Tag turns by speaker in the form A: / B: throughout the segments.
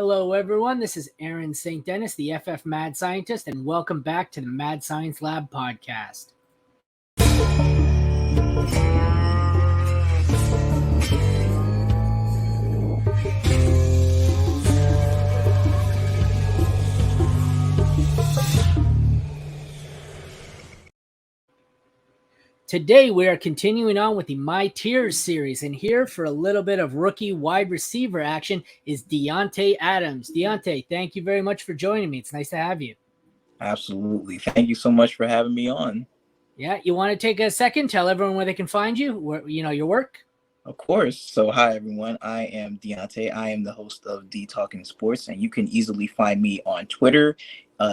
A: Hello, everyone. This is Aaron St. Dennis, the FF Mad Scientist, and welcome back to the Mad Science Lab podcast. Today, we are continuing on with the My Tiers series, and here for a little bit of rookie wide receiver action is Ante Adams. Ante, thank you very much for joining me. It's nice to have you.
B: Absolutely. Thank you so much for having me on.
A: Yeah, you want to take a second, tell everyone where they can find you, your work?
B: Of course. So, hi, everyone. I am Ante. I am the host of D Talking Sports, and you can easily find me on Twitter.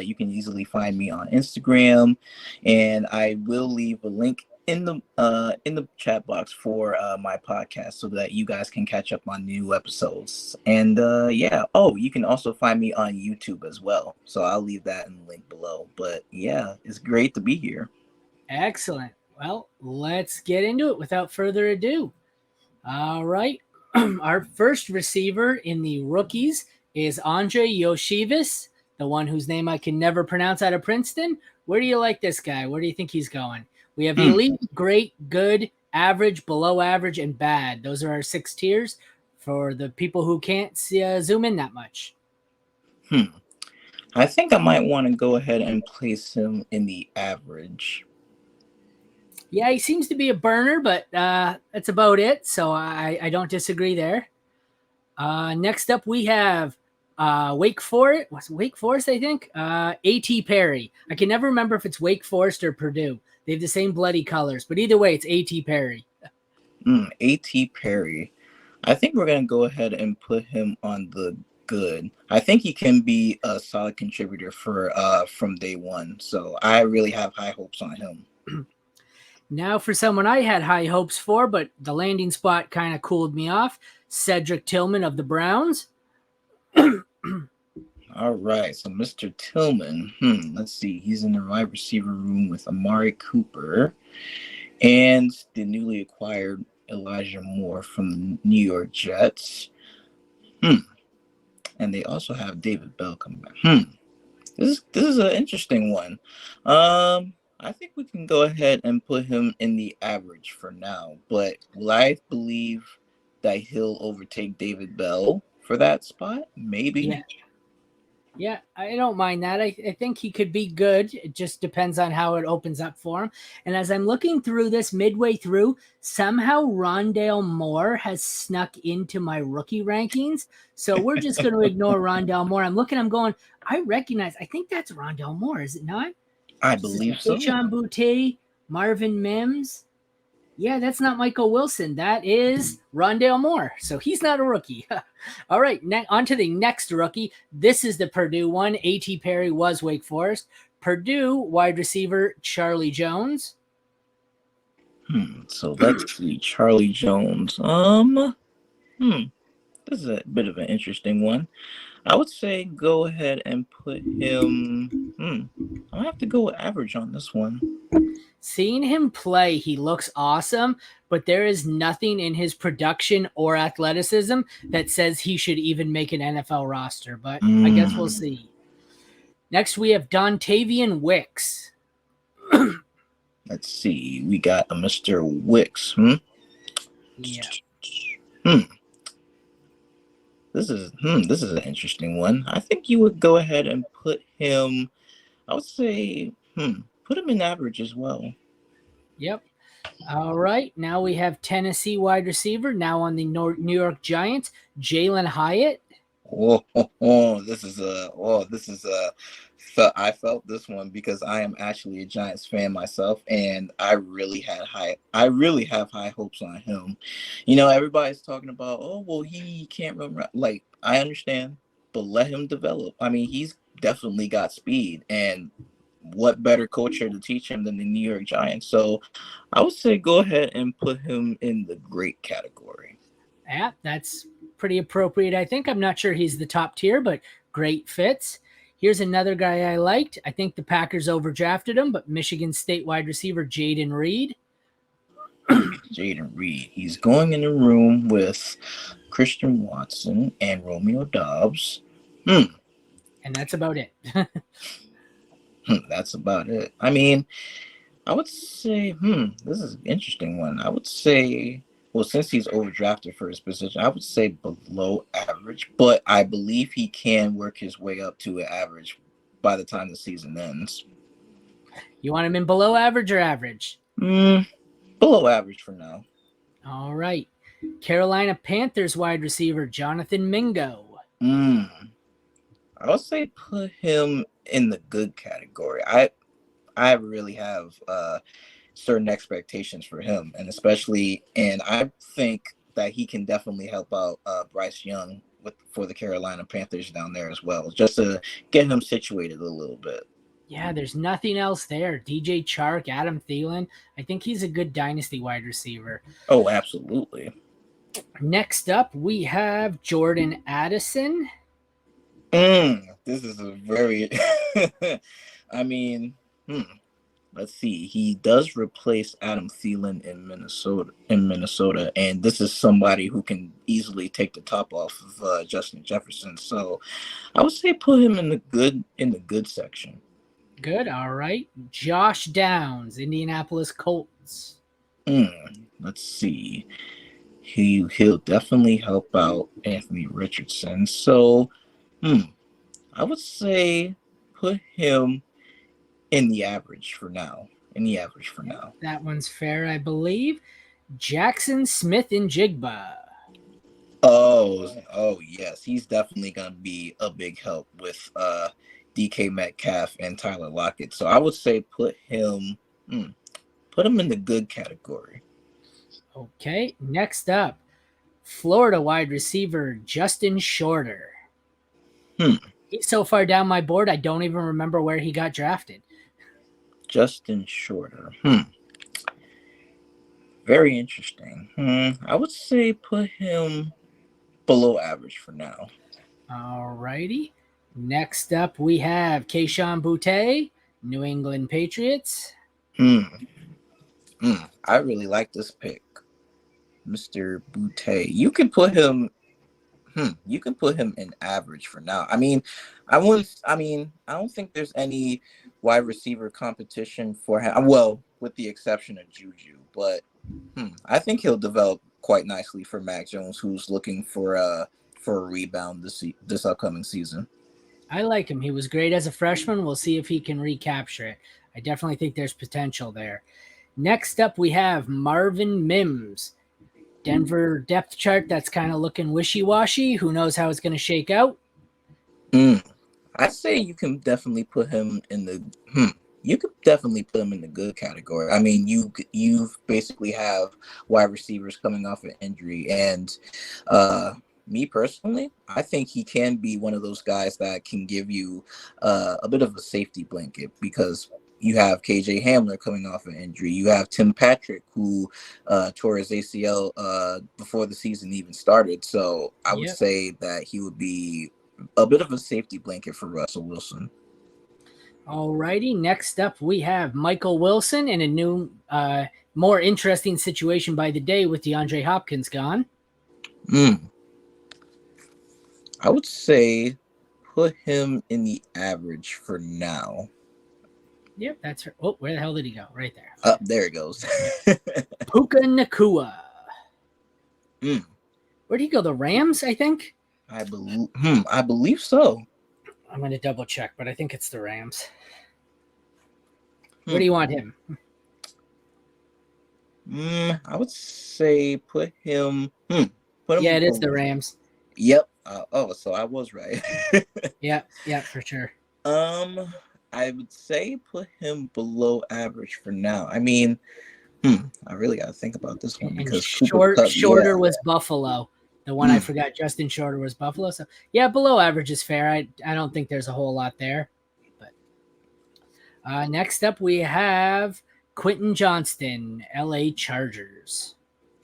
B: You can easily find me on Instagram, and I will leave a link in the chat box for my podcast so that you guys can catch up on new episodes. And you can also find me on YouTube as well. So I'll leave that in the link below. But yeah, it's great to be here.
A: Excellent. Well, let's get into it without further ado. All right. Our first receiver in the rookies is Andre Yoshivas, the one whose name I can never pronounce out of Princeton. Where do you like this guy? Where do you think he's going? We have elite, great, good, average, below average, and bad. Those are our 6 tiers for the people who can't zoom in that much.
B: I think I might want to go ahead and place him in the average.
A: Yeah, he seems to be a burner, but that's about it. So I don't disagree there. Next up, we have Wake Forest, I think? A.T. Perry. I can never remember if it's Wake Forest or Purdue. They have the same bloody colors, but either way, it's A.T. Perry.
B: A.T. Perry. I think we're going to go ahead and put him on the good. I think he can be a solid contributor for from day one. So I really have high hopes on him.
A: Now for someone I had high hopes for, but the landing spot kind of cooled me off, Cedric Tillman of the Browns.
B: All right, so Mr. Tillman, let's see. He's in the wide receiver room with Amari Cooper and the newly acquired Elijah Moore from the New York Jets. And they also have David Bell coming back. This is an interesting one. I think we can go ahead and put him in the average for now, but will I believe that he'll overtake David Bell for that spot? Maybe.
A: Yeah, I don't mind that. I think he could be good. It just depends on how it opens up for him. And as I'm looking through this midway through, somehow Rondale Moore has snuck into my rookie rankings. So we're just going to ignore Rondale Moore. I'm going, I think that's Rondale Moore, is it not?
B: I believe so.
A: Sean Boutte, Marvin Mims. Yeah, that's not Michael Wilson. That is Rondale Moore. So he's not a rookie. All right, on to the next rookie. This is the Purdue one. A.T. Perry was Wake Forest. Purdue wide receiver Charlie Jones.
B: So let's see. Charlie Jones. This is a bit of an interesting one. I would say go ahead and put him. I'll have to go with average on this one.
A: Seeing him play, he looks awesome, but there is nothing in his production or athleticism that says he should even make an NFL roster, but I guess we'll see. Next, we have Dontavian Wicks.
B: Let's see. We got a Mr. Wicks.
A: Yeah.
B: This is an interesting one. I think you would go ahead and put him, I would say, put him in average as well.
A: Yep. All right. Now we have Tennessee wide receiver, now on the New York Giants, Jalen Hyatt.
B: I felt this one because I am actually a Giants fan myself, and I really have high hopes on him. You know, everybody's talking about, he can't run. Like, I understand, but let him develop. I mean, he's definitely got speed, and what better culture to teach him than the New York Giants? So I would say go ahead and put him in the great category.
A: Yeah, that's pretty appropriate, I think. I'm not sure he's the top tier, but great fits. Here's another guy I liked. I think the Packers overdrafted him, but Michigan State wide receiver Jaden Reed.
B: Jaden Reed. He's going in the room with Christian Watson and Romeo Doubs. Hmm.
A: And that's about it.
B: That's about it. I mean, I would say, this is an interesting one. I would say, well, since he's overdrafted for his position, I would say below average, but I believe he can work his way up to an average by the time the season ends.
A: You want him in below average or average?
B: Below average for now.
A: All right. Carolina Panthers wide receiver Jonathan Mingo.
B: Mm, I would say put him in the good category. I really have certain expectations for him, and I think that he can definitely help out Bryce Young for the Carolina Panthers down there as well, just to get him situated a little bit.
A: Yeah, there's nothing else there. DJ Chark, Adam Thielen. I think he's a good dynasty wide receiver.
B: Oh, absolutely.
A: Next up, we have Jordan Addison.
B: This is a very, I mean, let's see. He does replace Adam Thielen in Minnesota, and this is somebody who can easily take the top off of Justin Jefferson. So I would say put him in the good section.
A: Good. All right. Josh Downs, Indianapolis Colts.
B: Let's see. He'll definitely help out Anthony Richardson. So, I would say put him in the average for now.
A: That one's fair, I believe. Jackson Smith and Jigba.
B: Oh yes, he's definitely gonna be a big help with DK Metcalf and Tyler Lockett. So I would say put him in the good category.
A: Okay. Next up, Florida wide receiver Justin Shorter. He's so far down my board, I don't even remember where he got drafted.
B: Justin Shorter. Very interesting. I would say put him below average for now.
A: All righty. Next up, we have Keyshawn Boutte, New England Patriots.
B: I really like this pick, Mr. Boutte. You can put him. You can put him in average for now. I mean, I wouldn't. I mean, I don't think there's any wide receiver competition for him. Well, with the exception of Juju, but I think he'll develop quite nicely for Mac Jones, who's looking for a rebound this upcoming season.
A: I like him. He was great as a freshman. We'll see if he can recapture it. I definitely think there's potential there. Next up, we have Marvin Mims. Denver depth chart that's kind of looking wishy-washy. Who knows how it's going to shake out?
B: I say you can definitely put him in the you could definitely put him in the good category. I mean, you basically have wide receivers coming off an injury, and me personally, I think he can be one of those guys that can give you a bit of a safety blanket because you have KJ Hamler coming off an injury. You have Tim Patrick who tore his ACL before the season even started. So I would say that he would be a bit of a safety blanket for Russell Wilson.
A: Alrighty, next up we have Michael Wilson in a new, more interesting situation by the day with DeAndre Hopkins gone.
B: I would say put him in the average for now.
A: Yep, that's her. Oh, where the hell did he go? Right there.
B: There it goes.
A: Puka Nacua. Where'd he go? The Rams, I think?
B: I believe so.
A: I'm going to double check, but I think it's the Rams. Where do you want him?
B: I would say put him.
A: Yeah, it is the Rams.
B: Yep. So I was right.
A: Yeah, for sure.
B: I would say put him below average for now. I mean, I really got to think about this one because
A: Shorter was Buffalo. The one I forgot, Justin Shorter, was Buffalo. So yeah, below average is fair. I don't think there's a whole lot there. But next up we have Quentin Johnston, LA Chargers.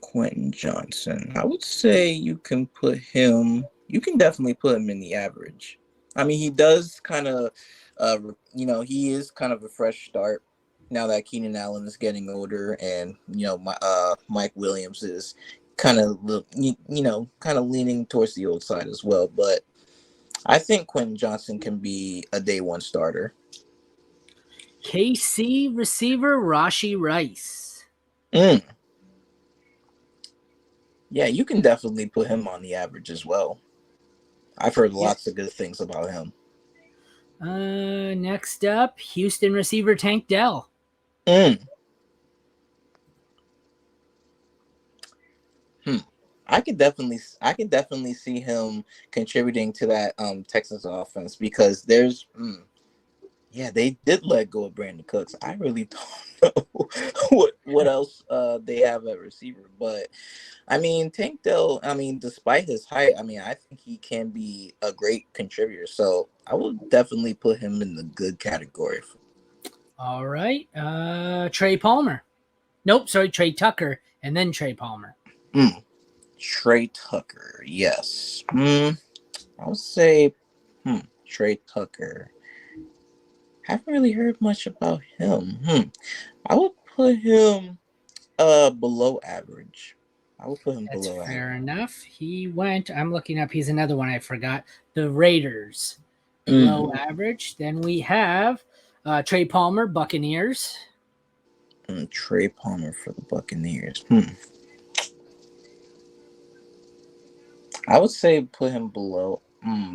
B: Quentin Johnson. I would say you can definitely put him in the average. I mean, he does kind of, he is kind of a fresh start now that Keenan Allen is getting older, and Mike Williams is kind of leaning towards the old side as well. But I think Quentin Johnson can be a day one starter.
A: KC receiver Rashi Rice.
B: Mm. Yeah, you can definitely put him on the average as well. I've heard
A: Yep.
B: lots of good things about him.
A: Next up, Houston receiver Tank Dell.
B: Mm. Hmm. I can definitely see him contributing to that Texans offense because yeah, they did let go of Brandon Cooks. I really don't know what else they have at receiver, but I mean Tank Dell. I mean, despite his height, I mean I think he can be a great contributor. So I would definitely put him in the good category.
A: All right. Trey Palmer. Nope, sorry, Trey Tucker, and then Trey Palmer.
B: Mm. Trey Tucker, yes. I would say Trey Tucker. Haven't really heard much about him. I would put him below average. I would put him
A: That's
B: below
A: fair
B: average.
A: enough. He went, I'm looking up, he's another one I forgot. The Raiders, below
B: Mm,
A: average. Then we have Trey Palmer, Buccaneers.
B: Trey Palmer for the Buccaneers. I would say put him below.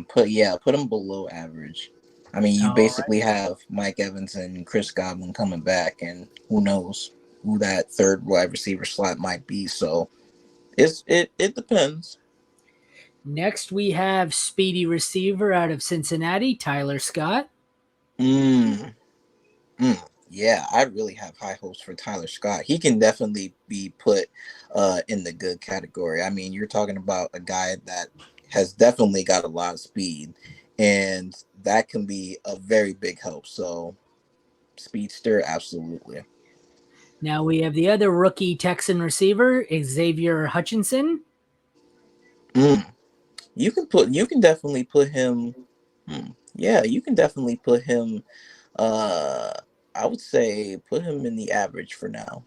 B: Put him below average. I mean, you
A: All right.
B: basically have Mike Evans and Chris Godwin coming back, and who knows who that third wide receiver slot might be. So it depends.
A: Next, we have speedy receiver out of Cincinnati, Tyler Scott.
B: Mm, yeah, I really have high hopes for Tyler Scott. He can definitely be put in the good category. I mean, you're talking about a guy that has definitely got a lot of speed, and that can be a very big help. So, speedster, absolutely.
A: Now we have the other rookie Texan receiver, Xavier Hutchinson.
B: Mm, you can definitely put him. Yeah, you can definitely put him. Uh, I would say put him in the average for now.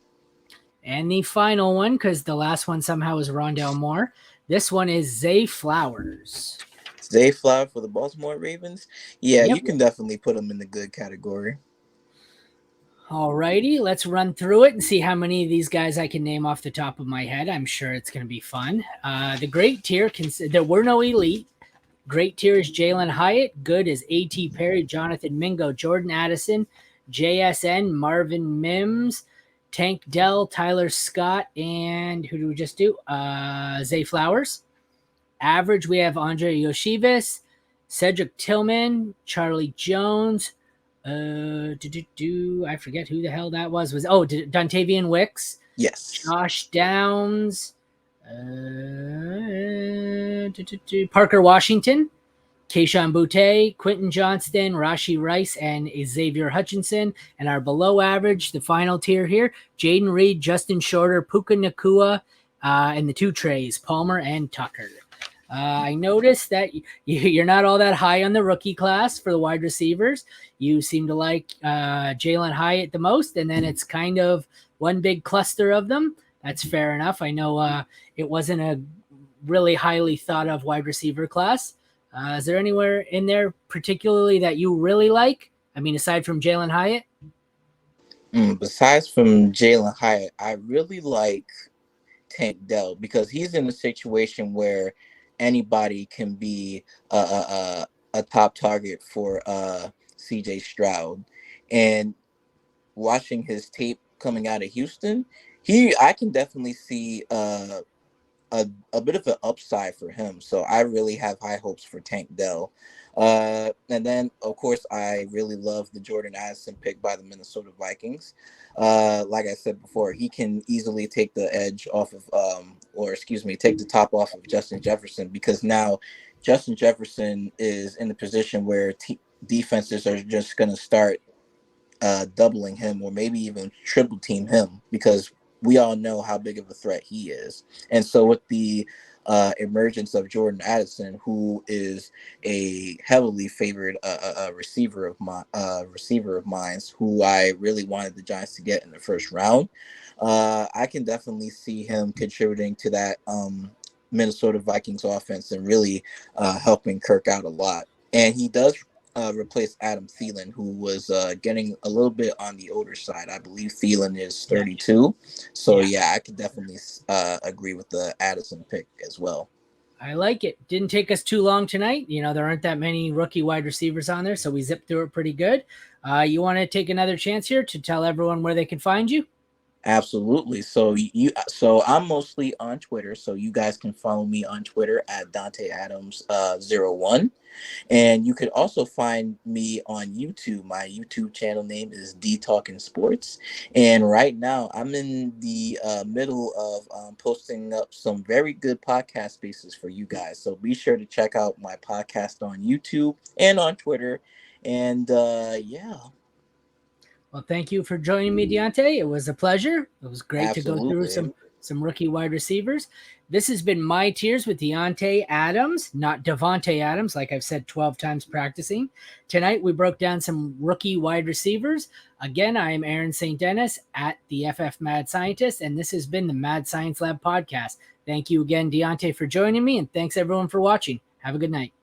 A: And the final one, because the last one somehow was Rondell Moore. This one is Zay Flowers.
B: Zay Flower for the Baltimore Ravens. Yeah,
A: Yep.
B: you can definitely put him in the good category.
A: Alrighty, let's run through it and see how many of these guys I can name off the top of my head. I'm sure it's going to be fun. The great tier, there were no elite. Great tier is Jalen Hyatt. Good is A.T. Perry, Jonathan Mingo, Jordan Addison, JSN, Marvin Mims, Tank Dell, Tyler Scott, and who do we just do? Zay Flowers. Average, we have Andre Yoshivas, Cedric Tillman, Charlie Jones. I forget who the hell that was. Dontavian Wicks,
B: Yes.
A: Josh Downs, Parker Washington, Keishawn Butte, Quentin Johnston, Rashi Rice, and Xavier Hutchinson. And our below average, the final tier here, Jaden Reed, Justin Shorter, Puka Nakua, and the two trays, Palmer and Tucker. I noticed that you're not all that high on the rookie class for the wide receivers. You seem to like Jalen Hyatt the most, and then it's kind of one big cluster of them. That's fair enough. I know it wasn't a really highly thought of wide receiver class. Is there anywhere in there particularly that you really like? I mean, aside from Jalen Hyatt?
B: Besides from Jalen Hyatt, I really like Tank Dell because he's in a situation where anybody can be a top target for CJ Stroud. And watching his tape coming out of Houston, I can definitely see a bit of an upside for him. So I really have high hopes for Tank Dell. And then, of course, I really love the Jordan Addison pick by the Minnesota Vikings. Like I said before, he can easily take the edge off of, or excuse me, take the top off of Justin Jefferson because now Justin Jefferson is in a position where defenses are just going to start doubling him or maybe even triple team him because we all know how big of a threat he is. And so with the emergence of Jordan Addison, who is a heavily favored receiver of mine, who I really wanted the Giants to get in the first round, I can definitely see him contributing to that Minnesota Vikings offense and really helping Kirk out a lot. And he does replace Adam Thielen, who was getting a little bit on the older side. I believe Thielen is
A: Yeah.
B: 32. So,
A: Yeah.
B: yeah, I could definitely agree with the Addison pick as well.
A: I like it. Didn't take us too long tonight. You know, there aren't that many rookie wide receivers on there, so we zipped through it pretty good. You want to take another chance here to tell everyone where they can find you?
B: Absolutely. So I'm mostly on Twitter. So you guys can follow me on Twitter at Dante Adams 01. And you could also find me on YouTube. My YouTube channel name is D Talking Sports. And right now, I'm in the middle of posting up some very good podcast spaces for you guys. So be sure to check out my podcast on YouTube and on Twitter. And yeah,
A: Well, thank you for joining me, Deontay. It was a pleasure. It was great to go through
B: absolutely.
A: some rookie wide receivers. This has been My Tiers with Deontay Adams, not Devontae Adams, like I've said 12 times practicing. Tonight, we broke down some rookie wide receivers. Again, I am Aaron St. Dennis at the FF Mad Scientist, and this has been the Mad Science Lab podcast. Thank you again, Deontay, for joining me, and thanks everyone for watching. Have a good night.